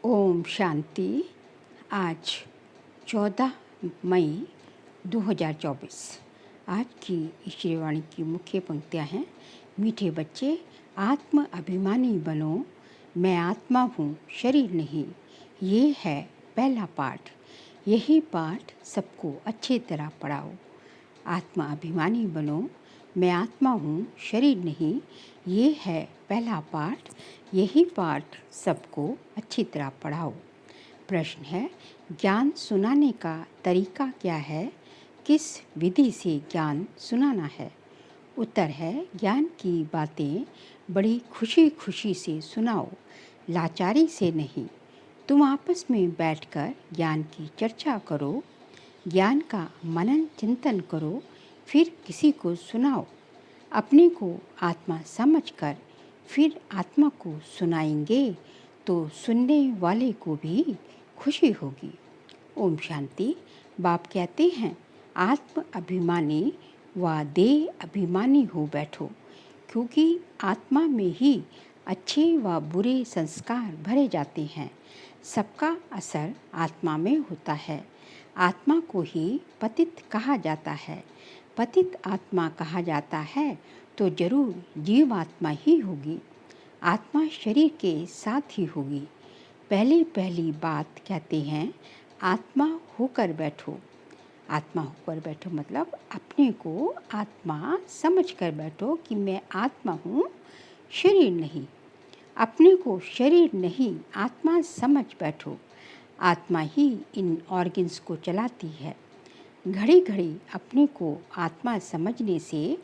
ओम शांति। आज 14 मई 2024। आज की ईश्वरवाणी की मुख्य पंक्तियाँ हैं। मीठे बच्चे, आत्म अभिमानी बनो, मैं आत्मा हूँ, शरीर नहीं। ये है पहला पाठ। यही पाठ सबको अच्छी तरह पढ़ाओ। आत्मा अभिमानी बनो, मैं आत्मा हूँ, शरीर नहीं। ये है पहला पाठ। यही पाठ सबको अच्छी तरह पढ़ाओ। प्रश्न है, ज्ञान सुनाने का तरीका क्या है? किस विधि से ज्ञान सुनाना है? उत्तर है, ज्ञान की बातें बड़ी खुशी खुशी से सुनाओ, लाचारी से नहीं। तुम आपस में बैठकर ज्ञान की चर्चा करो, ज्ञान का मनन चिंतन करो, फिर किसी को सुनाओ। अपने को आत्मा समझकर फिर आत्मा को सुनाएंगे तो सुनने वाले को भी खुशी होगी। ओम शांति। बाप कहते हैं, आत्म अभिमानी व देह अभिमानी हो बैठो, क्योंकि आत्मा में ही अच्छे व बुरे संस्कार भरे जाते हैं। सबका असर आत्मा में होता है। आत्मा को ही पतित कहा जाता है। पतित आत्मा कहा जाता है तो जरूर जीवात्मा ही होगी। आत्मा शरीर के साथ ही होगी। पहली बात कहते हैं, आत्मा होकर बैठो। आत्मा होकर बैठो मतलब अपने को आत्मा समझ कर बैठो कि मैं आत्मा हूँ, शरीर नहीं। अपने को शरीर नहीं, आत्मा समझ बैठो। आत्मा ही इन ऑर्गन्स को चलाती है। घड़ी घड़ी अपने को आत्मा समझने से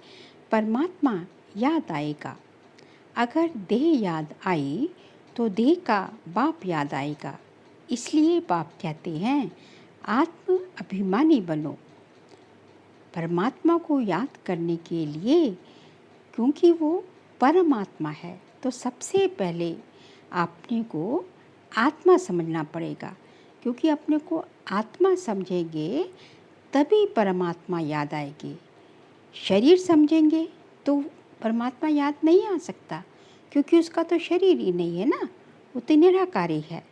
परमात्मा याद आएगा। अगर देह याद आई तो देह का बाप याद आएगा। इसलिए बाप कहते हैं, आत्म अभिमानी बनो। परमात्मा को याद करने के लिए, क्योंकि वो परमात्मा है, तो सबसे पहले अपने को आत्मा समझना पड़ेगा। क्योंकि अपने को आत्मा समझेंगे तभी परमात्मा याद आएगी। शरीर समझेंगे तो परमात्मा याद नहीं आ सकता, क्योंकि उसका तो शरीर ही नहीं है ना, वो तो निराकारी है।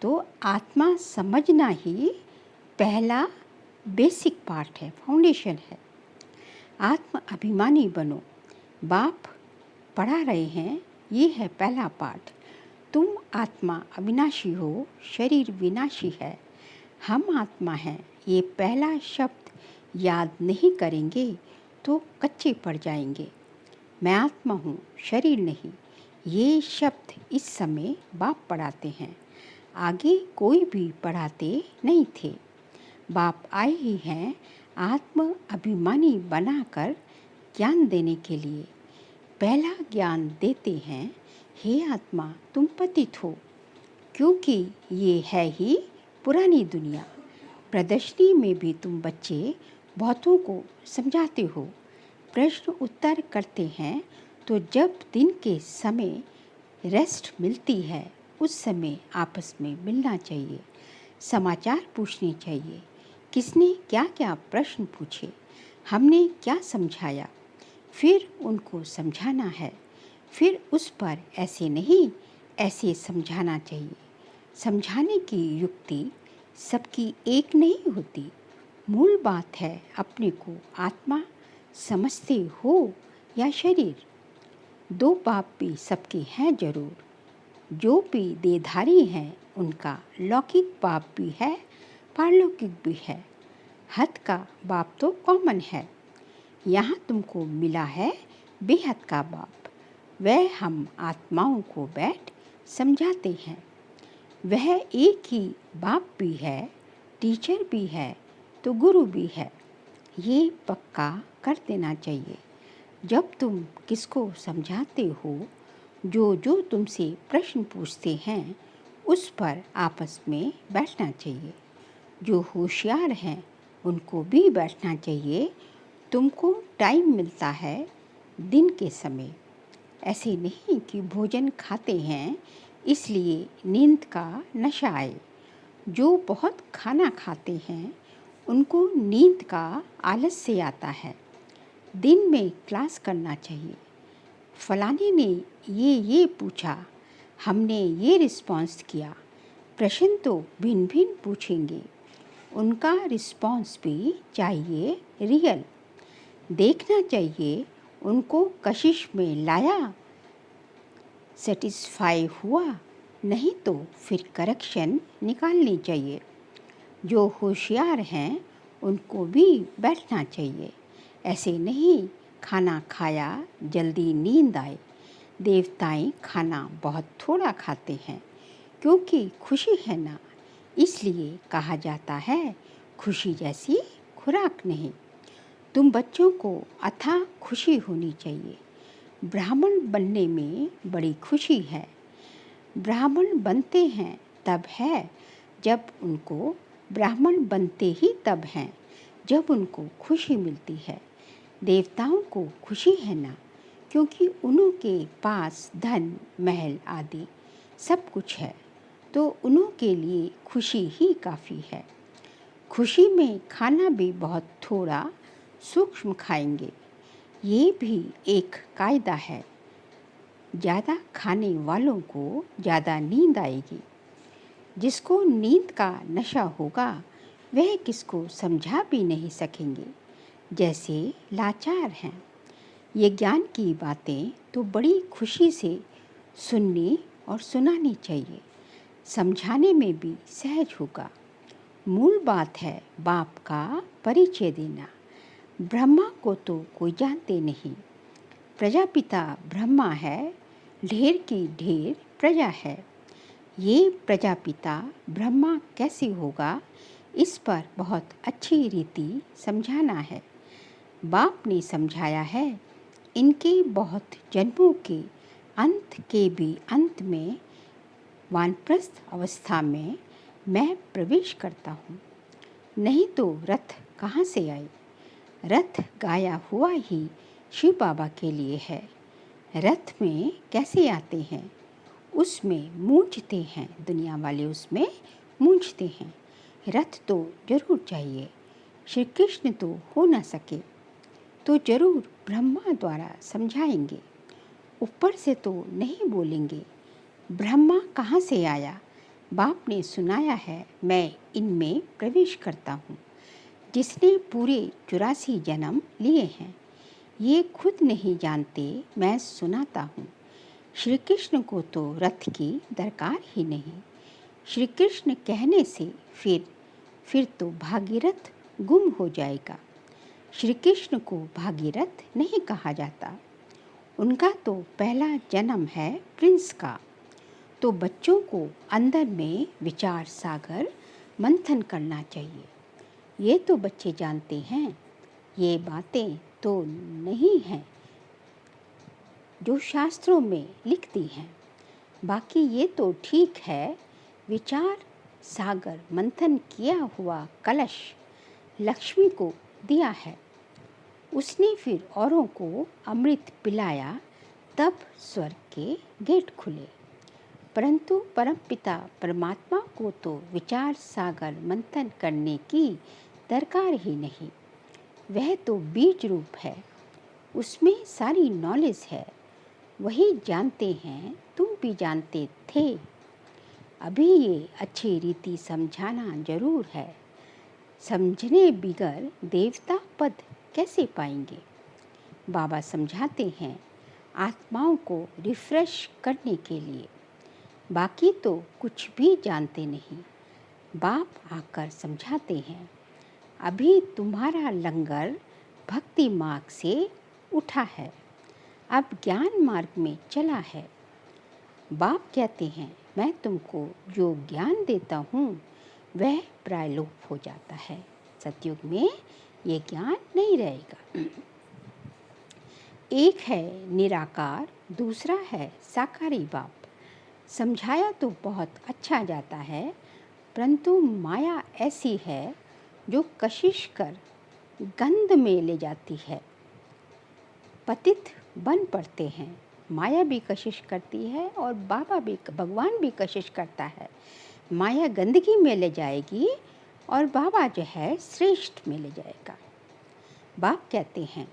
तो आत्मा समझना ही पहला बेसिक पार्ट है, फाउंडेशन है। आत्म अभिमानी बनो। बाप पढ़ा रहे हैं, ये है पहला पाठ। तुम आत्मा अविनाशी हो, शरीर विनाशी है। हम आत्मा हैं, ये पहला शब्द याद नहीं करेंगे तो कच्चे पड़ जाएंगे। मैं आत्मा हूँ, शरीर नहीं। ये शब्द इस समय बाप पढ़ाते हैं, आगे कोई भी पढ़ाते नहीं थे। बाप आए ही हैं आत्म अभिमानी बनाकर ज्ञान देने के लिए। पहला ज्ञान देते हैं, हे आत्मा तुम पतित हो, क्योंकि ये है ही पुरानी दुनिया। प्रदर्शनी में भी तुम बच्चे बहुतों को समझाते हो, प्रश्न उत्तर करते हैं, तो जब दिन के समय रेस्ट मिलती है उस समय आपस में मिलना चाहिए, समाचार पूछने चाहिए। किसने क्या क्या प्रश्न पूछे, हमने क्या समझाया, फिर उनको समझाना है। फिर उस पर ऐसे नहीं ऐसे समझाना चाहिए। समझाने की युक्ति सबकी एक नहीं होती। मूल बात है अपने को आत्मा समझते हो या शरीर। दो बाप भी सबके हैं जरूर। जो भी देहधारी हैं उनका लौकिक बाप भी है, पारलौकिक भी है। हद का बाप तो कॉमन है। यहाँ तुमको मिला है बेहद का बाप। वह हम आत्माओं को बैठ समझाते हैं। वह एक ही बाप भी है, टीचर भी है तो गुरु भी है। ये पक्का कर देना चाहिए। जब तुम किसको समझाते हो, जो तुमसे प्रश्न पूछते हैं उस पर आपस में बैठना चाहिए। जो होशियार हैं उनको भी बैठना चाहिए। तुमको टाइम मिलता है दिन के समय। ऐसे नहीं कि भोजन खाते हैं इसलिए नींद का नशा आए। जो बहुत खाना खाते हैं उनको नींद का आलस्य आता है। दिन में क्लास करना चाहिए। फलाने ने ये पूछा, हमने ये रिस्पॉन्स किया। प्रश्न तो भिन्न भिन्न पूछेंगे, उनका रिस्पॉन्स भी चाहिए रियल। देखना चाहिए उनको कशिश में लाया, सेटिस्फाई हुआ, नहीं तो फिर करेक्शन निकालनी चाहिए। जो होशियार हैं उनको भी बैठना चाहिए। ऐसे नहीं खाना खाया जल्दी नींद आए। देवताएं खाना बहुत थोड़ा खाते हैं क्योंकि खुशी है ना, इसलिए कहा जाता है खुशी जैसी खुराक नहीं। तुम बच्चों को अथाह खुशी होनी चाहिए। ब्राह्मण बनने में बड़ी खुशी है। ब्राह्मण बनते हैं तब है जब उनको ब्राह्मण बनते ही तब हैं जब उनको खुशी मिलती है। देवताओं को खुशी है ना, क्योंकि उन्हों के पास धन महल आदि सब कुछ है, तो उन्हों के लिए खुशी ही काफ़ी है। खुशी में खाना भी बहुत थोड़ा सूक्ष्म खाएंगे। ये भी एक कायदा है। ज़्यादा खाने वालों को ज़्यादा नींद आएगी। जिसको नींद का नशा होगा वह किसको समझा भी नहीं सकेंगे, जैसे लाचार हैं। ये ज्ञान की बातें तो बड़ी खुशी से सुननी और सुनानी चाहिए। समझाने में भी सहज होगा। मूल बात है बाप का परिचय देना। ब्रह्मा को तो कोई जानते नहीं। प्रजापिता ब्रह्मा है, ढेर की ढेर प्रजा है। ये प्रजापिता ब्रह्मा कैसे होगा, इस पर बहुत अच्छी रीति समझाना है। बाप ने समझाया है। इनके बहुत जन्मों के अंत के भी अंत में वानप्रस्थ अवस्था में मैं प्रवेश करता हूँ। नहीं तो रथ कहाँ से आए। रथ गाया हुआ ही शिव बाबा के लिए है। रथ में कैसे आते हैं, उसमें मूंझते हैं। दुनिया वाले उसमें मूंझते हैं। रथ तो जरूर चाहिए। श्री कृष्ण तो हो न सके तो जरूर ब्रह्मा द्वारा समझाएंगे। ऊपर से तो नहीं बोलेंगे। ब्रह्मा कहाँ से आया, बाप ने सुनाया है। मैं इनमें प्रवेश करता हूँ। जिसने पूरे 84 जन्म लिए हैं, ये खुद नहीं जानते, मैं सुनाता हूँ। श्री कृष्ण को तो रथ की दरकार ही नहीं। श्री कृष्ण कहने से फिर तो भागीरथ गुम हो जाएगा। श्री कृष्ण को भागीरथ नहीं कहा जाता। उनका तो पहला जन्म है प्रिंस का। तो बच्चों को अंदर में विचार सागर मंथन करना चाहिए। ये तो बच्चे जानते हैं। ये बातें तो नहीं हैं जो शास्त्रों में लिखती हैं। बाकी ये तो ठीक है। विचार सागर मंथन किया हुआ कलश लक्ष्मी को दिया है। उसने फिर औरों को अमृत पिलाया, तब स्वर्ग के गेट खुले। परंतु परमपिता परमात्मा को तो विचार सागर मंथन करने की दरकार ही नहीं। वह तो बीज रूप है, उसमें सारी नॉलेज है। वही जानते हैं, तुम भी जानते थे। अभी ये अच्छी रीति समझाना जरूर है। समझने बिगर देवता पद कैसे पाएंगे। बाबा समझाते हैं आत्माओं को रिफ्रेश करने के लिए। बाकी तो कुछ भी जानते नहीं। बाप आकर समझाते हैं। अभी तुम्हारा लंगर भक्ति मार्ग से उठा है, अब ज्ञान मार्ग में चला है। बाप कहते हैं मैं तुमको जो ज्ञान देता हूँ वह प्रायलोप हो जाता है। सतयुग में ये ज्ञान नहीं रहेगा। एक है निराकार, दूसरा है साकारी बाप। समझाया तो बहुत अच्छा जाता है, परंतु माया ऐसी है जो कशिश कर गंध में ले जाती है। पतित बन पड़ते हैं। माया भी कशिश करती है और भगवान भी कशिश करता है। माया गंदगी में ले जाएगी और बाबा जो है श्रेष्ठ में ले जाएगा। बाप कहते हैं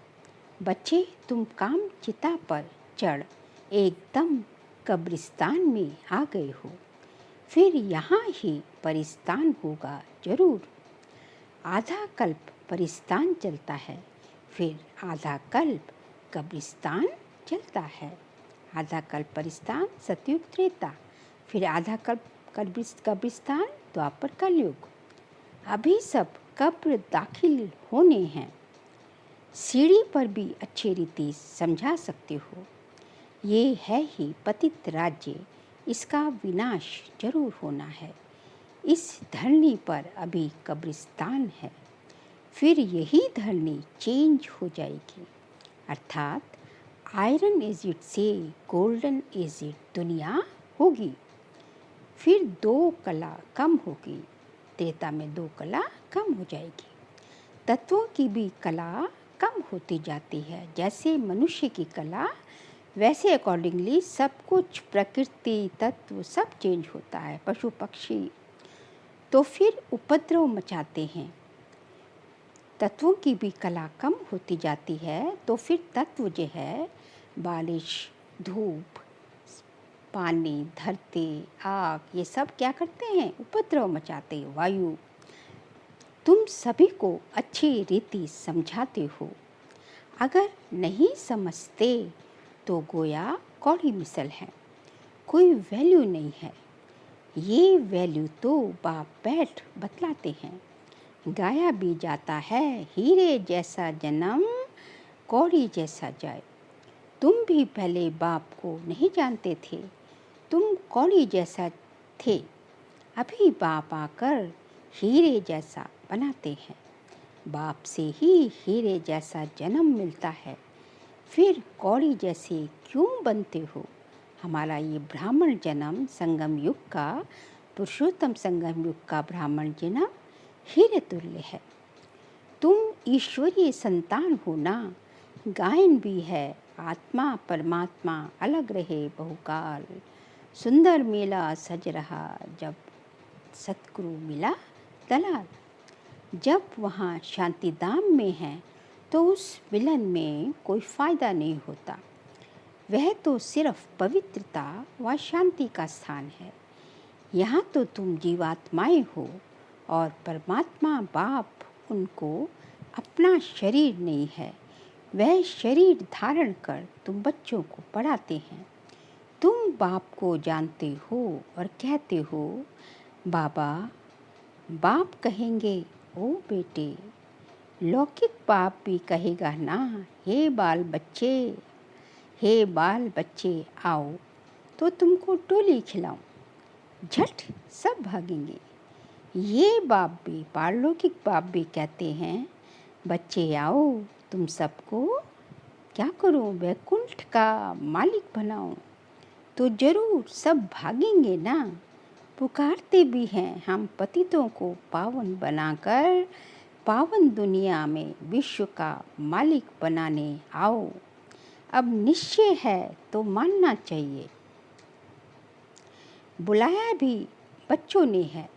बच्चे तुम काम चिता पर चढ़ एकदम कब्रिस्तान में आ गए हो। फिर यहाँ ही परिस्तान होगा जरूर। आधा कल्प परिस्तान चलता है, फिर आधा कल्प कब्रिस्तान चलता है। आधा कल्प परिस्तान सतयुग त्रेता, फिर आधा कल्प कब्रिस्तान द्वापर कलयुग। अभी सब कब्र दाखिल होने हैं। सीढ़ी पर भी अच्छी रीति समझा सकते हो। ये है ही पतित राज्य, इसका विनाश जरूर होना है। इस धरनी पर अभी कब्रिस्तान है, फिर यही धरनी चेंज हो जाएगी, अर्थात आयरन एज इट से गोल्डन एज इट दुनिया होगी। फिर 2 कला कम होगी, त्रेता में 2 कला कम हो जाएगी। तत्वों की भी कला कम होती जाती है। जैसे मनुष्य की कला, वैसे अकॉर्डिंगली सब कुछ, प्रकृति, तत्व सब चेंज होता है। पशु पक्षी तो फिर उपद्रव मचाते हैं। तत्वों की भी कला कम होती जाती है, तो फिर तत्व जो है, बारिश, धूप, पानी, धरती, आग, ये सब क्या करते हैं? उपद्रव मचाते। वायु, तुम सभी को अच्छी रीति समझाते हो। अगर नहीं समझते तो गोया कौड़ी मिसल है, कोई वैल्यू नहीं है। ये वैल्यू तो बाप बैठ बतलाते हैं। गाया भी जाता है, हीरे जैसा जन्म कौड़ी जैसा जाए। तुम भी पहले बाप को नहीं जानते थे, तुम कौड़ी जैसा थे। अभी बाप आकर हीरे जैसा बनाते हैं। बाप से ही हीरे जैसा जन्म मिलता है, फिर कौड़ी जैसे क्यों बनते हो? हमारा ये ब्राह्मण जन्म संगम युग का, पुरुषोत्तम संगम युग का ब्राह्मण जन्म हीरे तुल्य है। तुम ईश्वरीय संतान हो ना। गायन भी है, आत्मा परमात्मा अलग रहे बहुकाल। सुंदर मेला सज रहा, जब सतगुरु मिला दलाल। जब वहाँ शांतिधाम में है तो उस मिलन में कोई फ़ायदा नहीं होता। वह तो सिर्फ पवित्रता व शांति का स्थान है। यहाँ तो तुम जीवात्माएं हो और परमात्मा बाप उनको अपना शरीर नहीं है। वह शरीर धारण कर तुम बच्चों को पढ़ाते हैं। तुम बाप को जानते हो और कहते हो बाबा। बाप कहेंगे ओ बेटे, लौकिक बाप भी कहेगा ना, हे बाल बच्चे, हे बाल बच्चे आओ तो तुमको टोली खिलाऊं। झट सब भागेंगे। ये बाप भी, पारलौकिक बाप भी कहते हैं बच्चे आओ, तुम सबको क्या करूं, वैकुंठ का मालिक बनाऊं। तो जरूर सब भागेंगे ना। पुकारते भी हैं हम पतितों को पावन बनाकर, पावन दुनिया में विश्व का मालिक बनाने आओ। अब निश्चय है तो मानना चाहिए। बुलाया भी बच्चों ने है,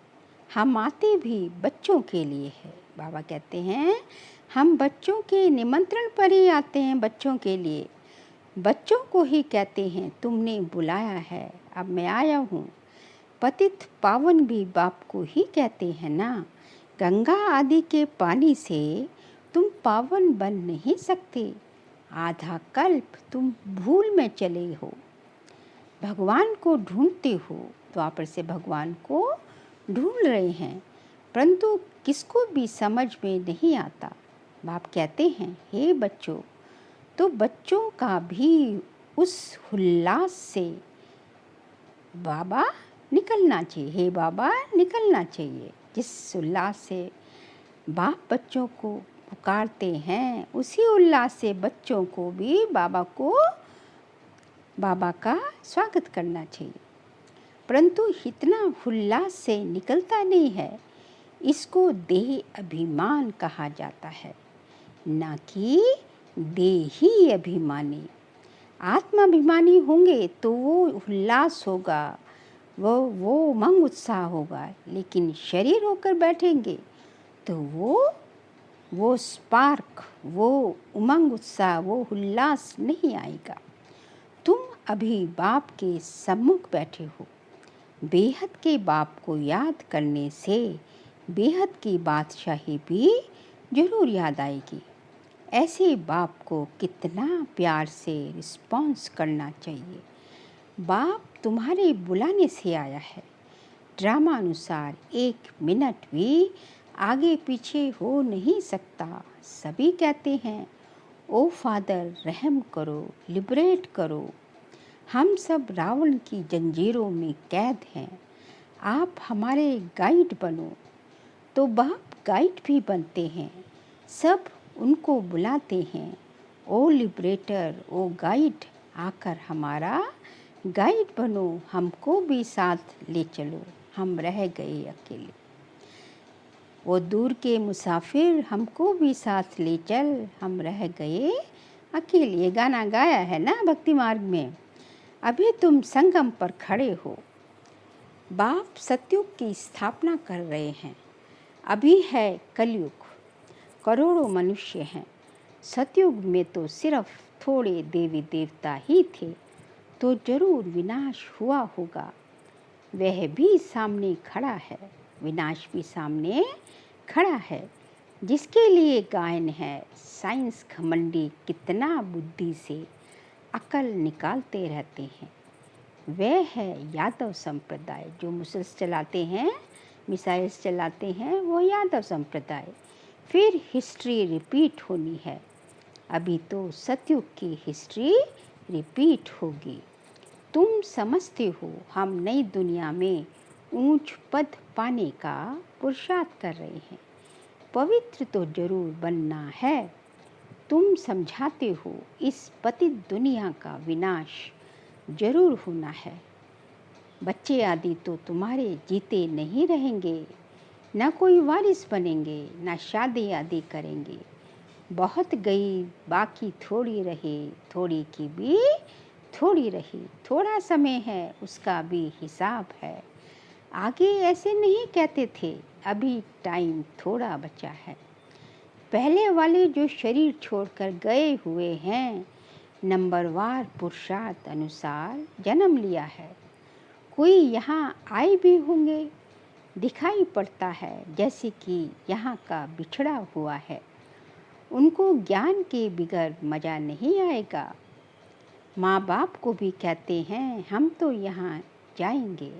हम आते भी बच्चों के लिए है। बाबा कहते हैं हम बच्चों के निमंत्रण पर ही आते हैं, बच्चों के लिए। बच्चों को ही कहते हैं तुमने बुलाया है, अब मैं आया हूँ। पतित पावन भी बाप को ही कहते हैं ना। गंगा आदि के पानी से तुम पावन बन नहीं सकते। आधा कल्प तुम भूल में चले हो, भगवान को ढूंढते हो। द्वापर से भगवान को ढूंढ रहे हैं, परंतु किसको भी समझ में नहीं आता। बाप कहते हैं हे बच्चों, तो बच्चों का भी उस उल्लास से बाबा निकलना चाहिए। हे बाबा निकलना चाहिए। जिस उल्लास से बाप बच्चों को पुकारते हैं, उसी उल्लास से बच्चों को भी बाबा का स्वागत करना चाहिए। परंतु इतना उल्लास से निकलता नहीं है। इसको देह अभिमान कहा जाता है, ना कि देही अभिमानी। आत्माभिमानी होंगे तो वो उल्लास होगा, वो उमंग उत्साह होगा। लेकिन शरीर होकर बैठेंगे तो वो स्पार्क, वो उमंग उत्साह, वो उल्लास नहीं आएगा। तुम अभी बाप के सम्मुख बैठे हो, बेहद के बाप को याद करने से बेहद की बादशाही भी ज़रूर याद आएगी। ऐसे बाप को कितना प्यार से रिस्पॉन्स करना चाहिए। बाप तुम्हारे बुलाने से आया है। ड्रामा अनुसार 1 मिनट भी आगे पीछे हो नहीं सकता। सभी कहते हैं, ओ फादर रहम करो, लिबरेट करो। हम सब रावण की जंजीरों में कैद हैं। आप हमारे गाइड बनो। तो बाप गाइड भी बनते हैं। सब उनको बुलाते हैं, ओ लिबरेटर, ओ गाइड, आकर हमारा गाइड बनो, हमको भी साथ ले चलो, हम रह गए अकेले। वो दूर के मुसाफिर, हमको भी साथ ले चल, हम रह गए अकेले। ये गाना गाया है ना भक्ति मार्ग में। अभी तुम संगम पर खड़े हो। बाप सतयुग की स्थापना कर रहे हैं। अभी है कलयुग, करोड़ों मनुष्य हैं। सतयुग में तो सिर्फ थोड़े देवी देवता ही थे, तो जरूर विनाश हुआ होगा। वह भी सामने खड़ा है, विनाश भी सामने खड़ा है। जिसके लिए गायन है, साइंस घमंडी कितना बुद्धि से अकल निकालते रहते हैं। वह है यादव संप्रदाय, जो मिसाइल्स चलाते हैं, वो यादव संप्रदाय। फिर हिस्ट्री रिपीट होनी है। अभी तो सतयुग की हिस्ट्री रिपीट होगी। तुम समझते हो हम नई दुनिया में ऊंच पद पाने का पुरुषार्थ कर रहे हैं। पवित्र तो जरूर बनना है। तुम समझाते हो इस पतित दुनिया का विनाश जरूर होना है। बच्चे आदि तो तुम्हारे जीते नहीं रहेंगे, न कोई वारिस बनेंगे, न शादी आदि करेंगे। बहुत गई बाकी थोड़ी रही, थोड़ी की भी थोड़ी रही। थोड़ा समय है, उसका भी हिसाब है। आगे ऐसे नहीं कहते थे, अभी टाइम थोड़ा बचा है। पहले वाले जो शरीर छोड़कर गए हुए हैं, नंबरवार पुरुषार्थ अनुसार जन्म लिया है। कोई यहाँ आए भी होंगे, दिखाई पड़ता है जैसे कि यहाँ का बिछड़ा हुआ है। उनको ज्ञान के बिगर मज़ा नहीं आएगा। माँ बाप को भी कहते हैं, हम तो यहाँ जाएंगे।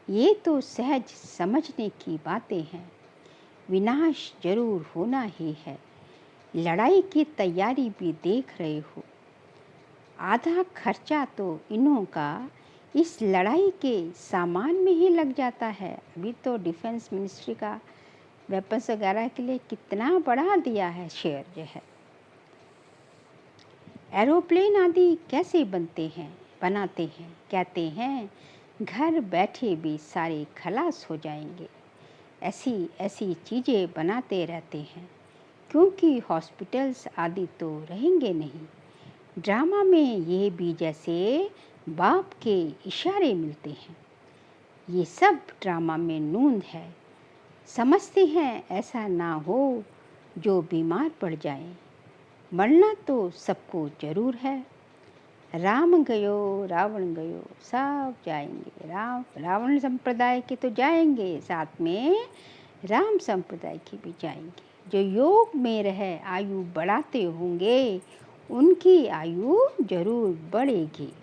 ये तो सहज समझने की बातें हैं। विनाश जरूर होना ही है। लड़ाई की तैयारी भी देख रहे हो। आधा खर्चा तो इन्हों का इस लड़ाई के सामान में ही लग जाता है। अभी तो डिफेंस मिनिस्ट्री का वेपन्स वगैरह के लिए कितना बढ़ा दिया है शेयर जो है। एरोप्लेन आदि कैसे बनाते हैं। कहते हैं घर बैठे भी सारे खलास हो जाएंगे। ऐसी ऐसी चीज़ें बनाते रहते हैं, क्योंकि हॉस्पिटल्स आदि तो रहेंगे नहीं। ड्रामा में ये भी जैसे बाप के इशारे मिलते हैं। ये सब ड्रामा में नूंद है। समझते हैं ऐसा ना हो जो बीमार पड़ जाए। मरना तो सबको जरूर है। राम गयो रावण गयो, सब जाएंगे। रावण संप्रदाय के तो जाएंगे, साथ में राम संप्रदाय के भी जाएंगे। जो योग में रहे आयु बढ़ाते होंगे, उनकी आयु जरूर बढ़ेगी।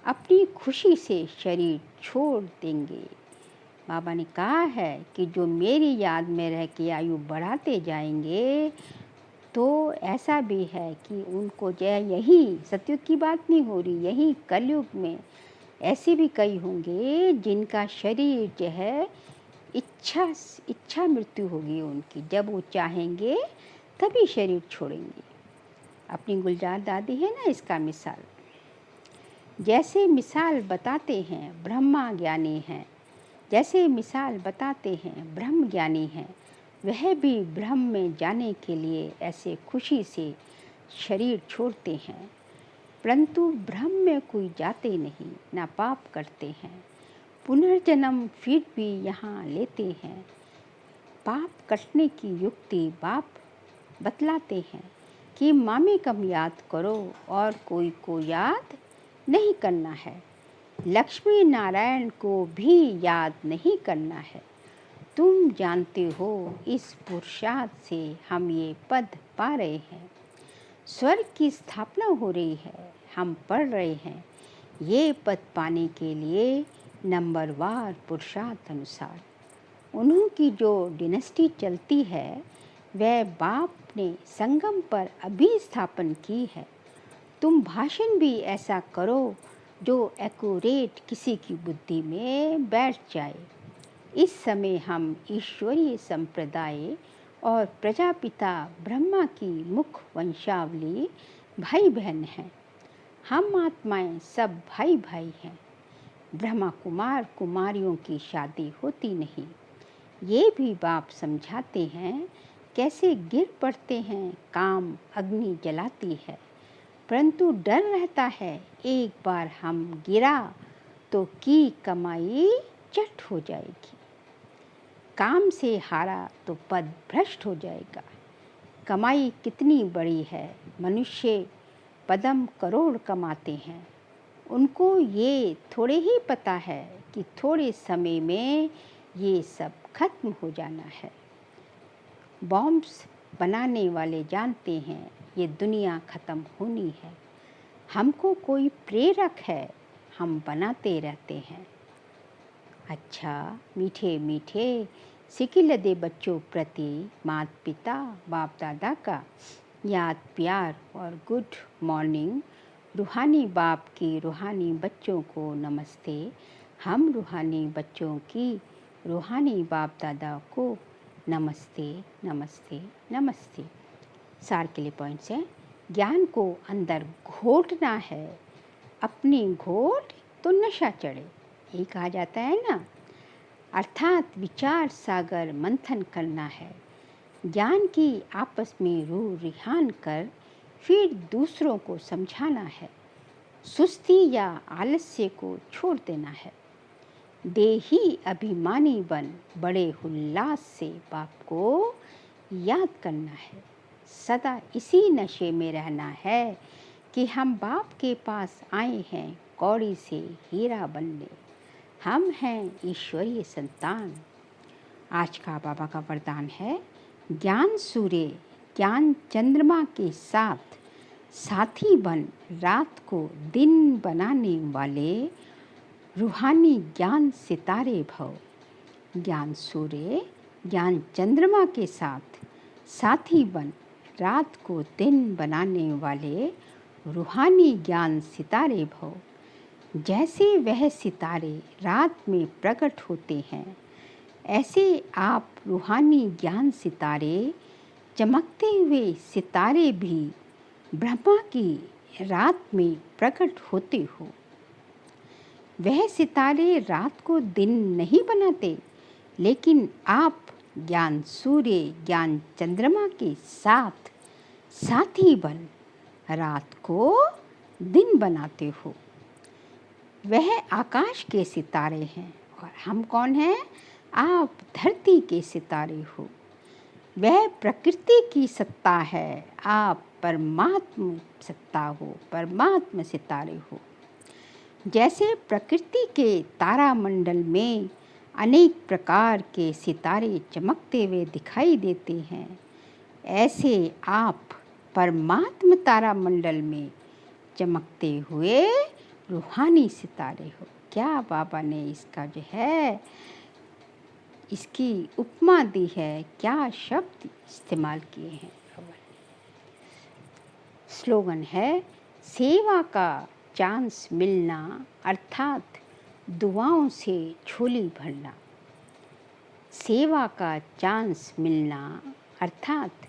अपनी खुशी से शरीर छोड़ देंगे। बाबा ने कहा है कि जो मेरी याद में रह के आयु बढ़ाते जाएंगे, तो ऐसा भी है कि उनको जो है, यही सतयुग की बात नहीं हो रही, यही कलयुग में ऐसे भी कई होंगे जिनका शरीर जो है इच्छा मृत्यु होगी उनकी। जब वो चाहेंगे तभी शरीर छोड़ेंगे। अपनी गुलजार दादी है ना इसका मिसाल। जैसे मिसाल बताते हैं ब्रह्मा ज्ञानी हैं, जैसे मिसाल बताते हैं ब्रह्म ज्ञानी हैं, वह भी ब्रह्म में जाने के लिए ऐसे खुशी से शरीर छोड़ते हैं। परंतु ब्रह्म में कोई जाते नहीं, ना पाप करते हैं। पुनर्जन्म फिर भी यहाँ लेते हैं। पाप कटने की युक्ति बाप बतलाते हैं कि मामे कम याद करो और कोई को याद नहीं करना है। लक्ष्मी नारायण को भी याद नहीं करना है। तुम जानते हो इस पुरुषार्थ से हम ये पद पा रहे हैं। स्वर्ग की स्थापना हो रही है, हम पढ़ रहे हैं ये पद पाने के लिए नंबरवार पुरुषार्थ अनुसार। उन्हों की जो डिनेस्टी चलती है वह बाप ने संगम पर अभी स्थापन की है। तुम भाषण भी ऐसा करो जो एक्यूरेट किसी की बुद्धि में बैठ जाए। इस समय हम ईश्वरीय संप्रदाय और प्रजापिता ब्रह्मा की मुख वंशावली भाई बहन हैं। हम आत्माएं सब भाई भाई हैं। ब्रह्मा कुमार कुमारियों की शादी होती नहीं। ये भी बाप समझाते हैं कैसे गिर पड़ते हैं, काम अग्नि जलाती है, परंतु डर रहता है एक बार हम गिरा तो की कमाई चट हो जाएगी। काम से हारा तो पद भ्रष्ट हो जाएगा। कमाई कितनी बड़ी है, मनुष्य पदम करोड़ कमाते हैं। उनको ये थोड़े ही पता है कि थोड़े समय में ये सब खत्म हो जाना है। बॉम्ब्स बनाने वाले जानते हैं ये दुनिया ख़त्म होनी है। हमको कोई प्रेरक है, हम बनाते रहते हैं। अच्छा मीठे मीठे सिकिलदे बच्चों प्रति माता पिता बाप दादा का याद प्यार और गुड मॉर्निंग। रूहानी बाप की रूहानी बच्चों को नमस्ते। हम रूहानी बच्चों की रूहानी बाप दादा को नमस्ते नमस्ते नमस्ते। सार के लिए पॉइंट्स हैं। ज्ञान को अंदर घोटना है, अपनी घोट तो नशा चढ़े, यही कहा जाता है ना। अर्थात विचार सागर मंथन करना है। ज्ञान की आपस में रूह रिहान कर फिर दूसरों को समझाना है। सुस्ती या आलस्य को छोड़ देना है। देही अभिमानी बन बड़े उल्लास से बाप को याद करना है। सदा इसी नशे में रहना है कि हम बाप के पास आए हैं कौड़ी से हीरा बनने। हम हैं ईश्वरीय संतान। आज का बाबा का वरदान है, ज्ञान सूर्य ज्ञान चंद्रमा के साथ साथी बन रात को दिन बनाने वाले रूहानी ज्ञान सितारे भव। ज्ञान सूर्य ज्ञान चंद्रमा के साथ साथी बन रात को दिन बनाने वाले रूहानी ज्ञान सितारे भव। जैसे वह सितारे रात में प्रकट होते हैं, ऐसे आप रूहानी ज्ञान सितारे चमकते हुए सितारे भी ब्रह्मा की रात में प्रकट होते हो। वह सितारे रात को दिन नहीं बनाते, लेकिन आप ज्ञान सूर्य ज्ञान चंद्रमा के साथ साथी बन रात को दिन बनाते हो। वह आकाश के सितारे हैं और हम कौन हैं? आप धरती के सितारे हो। वह प्रकृति की सत्ता है, आप परमात्मा सत्ता हो, परमात्मा सितारे हो। जैसे प्रकृति के तारामंडल में अनेक प्रकार के सितारे चमकते हुए दिखाई देते हैं, ऐसे आप परमात्मा तारामंडल में चमकते हुए रूहानी सितारे हो। क्या बाबा ने इसका जो है इसकी उपमा दी है, क्या शब्द इस्तेमाल किए हैं। स्लोगन है, सेवा का चांस मिलना अर्थात दुआओं से झोली भरना। सेवा का चांस मिलना अर्थात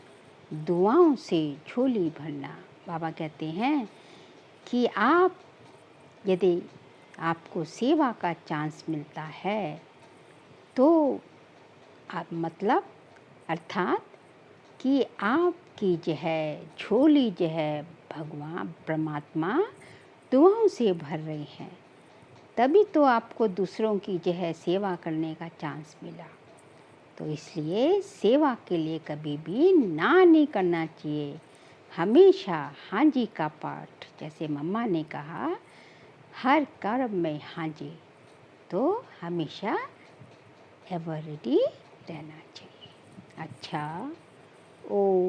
दुआओं से झोली भरना। बाबा कहते हैं कि आप यदि आपको सेवा का चांस मिलता है तो आप मतलब अर्थात कि आपकी जो है झोली जो है भगवान परमात्मा दुआओं से भर रहे हैं, तभी तो आपको दूसरों की जो है सेवा करने का चांस मिला। तो इसलिए सेवा के लिए कभी भी ना नहीं करना चाहिए। हमेशा हाँ जी का पाठ, जैसे मम्मा ने कहा हर कर्म में हाजिर, तो हमेशा एवर रेडी रहना चाहिए। अच्छा, ओ